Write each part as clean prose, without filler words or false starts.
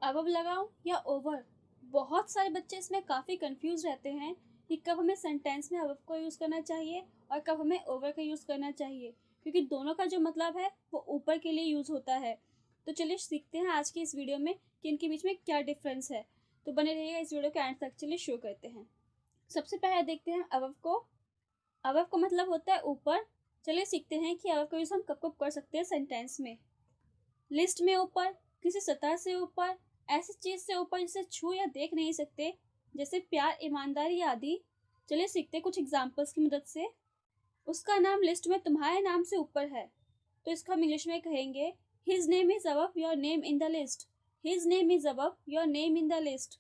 Above लगाऊं या over? बहुत सारे बच्चे इसमें काफ़ी कंफ्यूज रहते हैं कि कब हमें सेंटेंस में अबव को यूज़ करना चाहिए और कब हमें ओवर का यूज़ करना चाहिए, क्योंकि दोनों का जो मतलब है वो ऊपर के लिए यूज़ होता है। तो चलिए सीखते हैं आज की इस वीडियो में कि इनके बीच में क्या डिफरेंस है। तो बने रहिएगा इस वीडियो के एंड तक। चलिए शुरू करते हैं। सबसे पहले देखते हैं अबव को। अबव का मतलब होता है ऊपर। चलिए सीखते हैं कि अबव का यूज़ हम कब कब कर सकते हैं सेंटेंस में। लिस्ट में ऊपर, किसी सतह से ऊपर, ऐसी चीज से ऊपर जिसे छू या देख नहीं सकते, जैसे प्यार, ईमानदारी आदि। चलिए सीखते कुछ एग्जांपल्स की मदद से। उसका नाम लिस्ट में तुम्हारे नाम से ऊपर है, तो इसको हम इंग्लिश में कहेंगे his name is above your name in the list. His name is above your name in the list.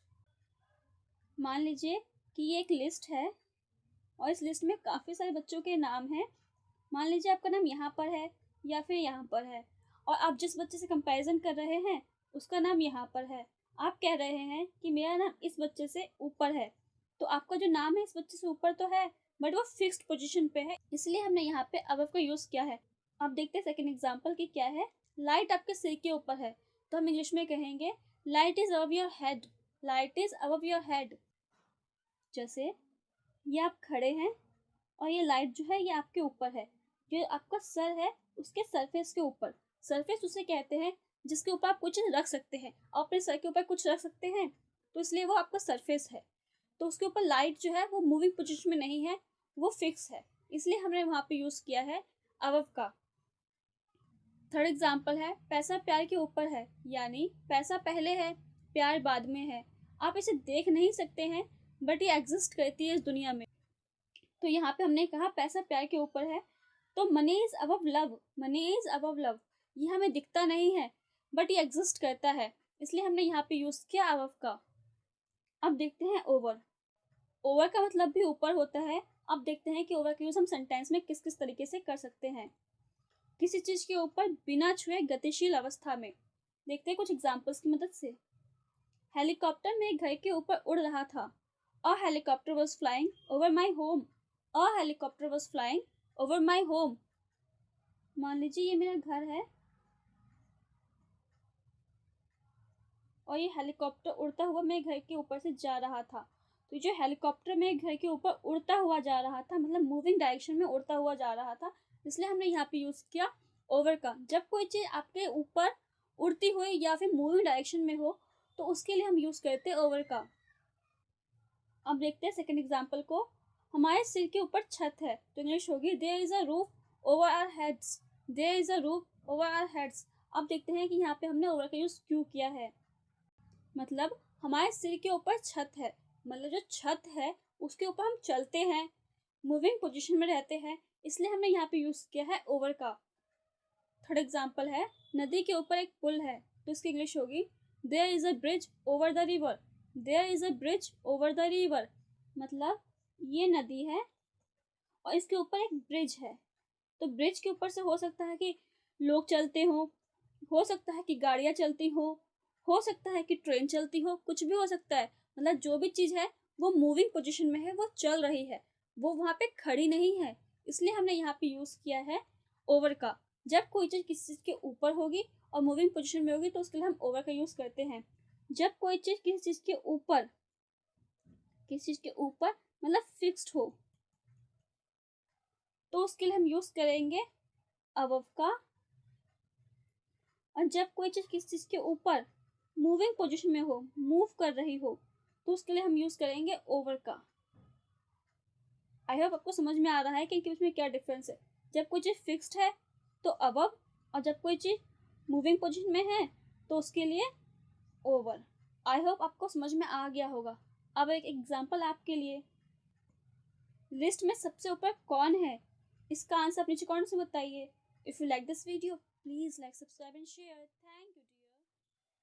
मान लीजिए कि ये एक लिस्ट है और इस लिस्ट में काफ़ी सारे बच्चों के नाम हैं। मान लीजिए आपका नाम यहाँ पर है या फिर यहाँ पर है, और आप जिस बच्चे से कंपैरिजन कर रहे हैं उसका नाम यहाँ पर है। आप कह रहे हैं कि मेरा नाम इस बच्चे से ऊपर है, तो आपका जो नाम है इस बच्चे से ऊपर तो है, बट वो फिक्स्ड पोजीशन पे है, इसलिए हमने यहाँ पे अबव का यूज़ किया है। अब देखते हैं सेकेंड एग्जाम्पल की क्या है। लाइट आपके सिर के ऊपर है, तो हम इंग्लिश में कहेंगे light is above your head. Light is above your head. जैसे ये आप खड़े हैं और ये लाइट जो है ये आपके ऊपर है। जो आपका सर है उसके सरफेस के ऊपर। सरफेस उसे कहते हैं जिसके ऊपर आप कुछ रख सकते हैं, और अपने सर के ऊपर कुछ रख सकते हैं, तो इसलिए वो आपका सरफेस है। तो उसके ऊपर लाइट जो है वो मूविंग पोजीशन में नहीं है, वो फिक्स है, इसलिए हमने वहां पे यूज किया है अबव का। थर्ड एग्जाम्पल है पैसा प्यार के ऊपर है, यानी पैसा पहले है, प्यार बाद में है। आप इसे देख नहीं सकते हैं, बट ये एग्जिस्ट करती है इस दुनिया में। तो यहाँ पे हमने कहा पैसा प्यार के ऊपर है, तो money is above love. Money is above love. ये हमें दिखता नहीं है, बट ये एग्जिस्ट करता है, इसलिए हमने यहाँ पे यूज किया अबव का। अब देखते हैं ओवर। ओवर का मतलब भी ऊपर होता है। अब देखते हैं कि ओवर का यूज हम सेंटेंस में किस किस तरीके से कर सकते हैं। किसी चीज के ऊपर बिना छुए गतिशील अवस्था में। देखते हैं कुछ एग्जाम्पल्स की मदद से। हेलीकॉप्टर मेरे घर के ऊपर उड़ रहा था। A helicopter was flying over my home. A helicopter was flying over my home. मान लीजिए ये मेरा घर है और ये हेलीकॉप्टर उड़ता हुआ मेरे घर के ऊपर से जा रहा था। तो जो हेलीकॉप्टर मेरे घर के ऊपर उड़ता हुआ जा रहा था, मतलब मूविंग डायरेक्शन में उड़ता हुआ जा रहा था, इसलिए हमने यहाँ पे यूज किया ओवर का। जब कोई चीज आपके ऊपर उड़ती हुई या फिर मूविंग डायरेक्शन में हो, तो उसके लिए हम यूज करते हैं ओवर का। अब देखते हैं सेकंड एग्जांपल को। हमारे सिर के ऊपर छत है, तो इंग्लिश होगी there is a roof over our heads. There is a roof over our heads. अब देखते हैं कि यहाँ पे हमने ओवर का यूज क्यों किया है। मतलब हमारे सिर के ऊपर छत है, मतलब जो छत है उसके ऊपर हम चलते हैं, मूविंग पोजीशन में रहते हैं, इसलिए हमने यहाँ पे यूज किया है ओवर का। थर्ड एग्जांपल है नदी के ऊपर एक पुल है, तो इसकी इंग्लिश होगी there is a bridge over the river. There is a bridge over the river. मतलब ये नदी है और इसके ऊपर एक ब्रिज है। तो ब्रिज के ऊपर से हो सकता है कि लोग चलते हो सकता है कि गाड़ियां चलती हो सकता है कि ट्रेन चलती हो, कुछ भी हो सकता है। मतलब जो भी चीज है वो मूविंग पोजीशन में है, वो चल रही है, वो वहां पे खड़ी नहीं है, इसलिए हमने यहाँ पे यूज किया है ओवर का। जब कोई चीज किसी चीज के ऊपर होगी और मूविंग पोजीशन में होगी, तो उसके लिए हम ओवर का यूज करते हैं। जब कोई चीज किसी चीज के ऊपर, किसी चीज के ऊपर मतलब फिक्स्ड हो, तो उसके लिए हम यूज करेंगे अबव का। और जब कोई चीज किसी चीज के ऊपर मूविंग पोजीशन में हो, मूव कर रही हो, तो उसके लिए हम यूज करेंगे ओवर का। आई होप आपको समझ में आ रहा है कि इनके बीच में क्या डिफरेंस है। जब कोई चीज फिक्स्ड है तो अबव, और जब कोई चीज मूविंग पोजीशन में है तो उसके लिए ओवर। आई होप आपको समझ में आ गया होगा। अब एक एग्जांपल आपके लिए। लिस्ट में सबसे ऊपर कौन है, इसका आंसर आप नीचे कमेंट से बताइए। If you like this video, please like, subscribe and share.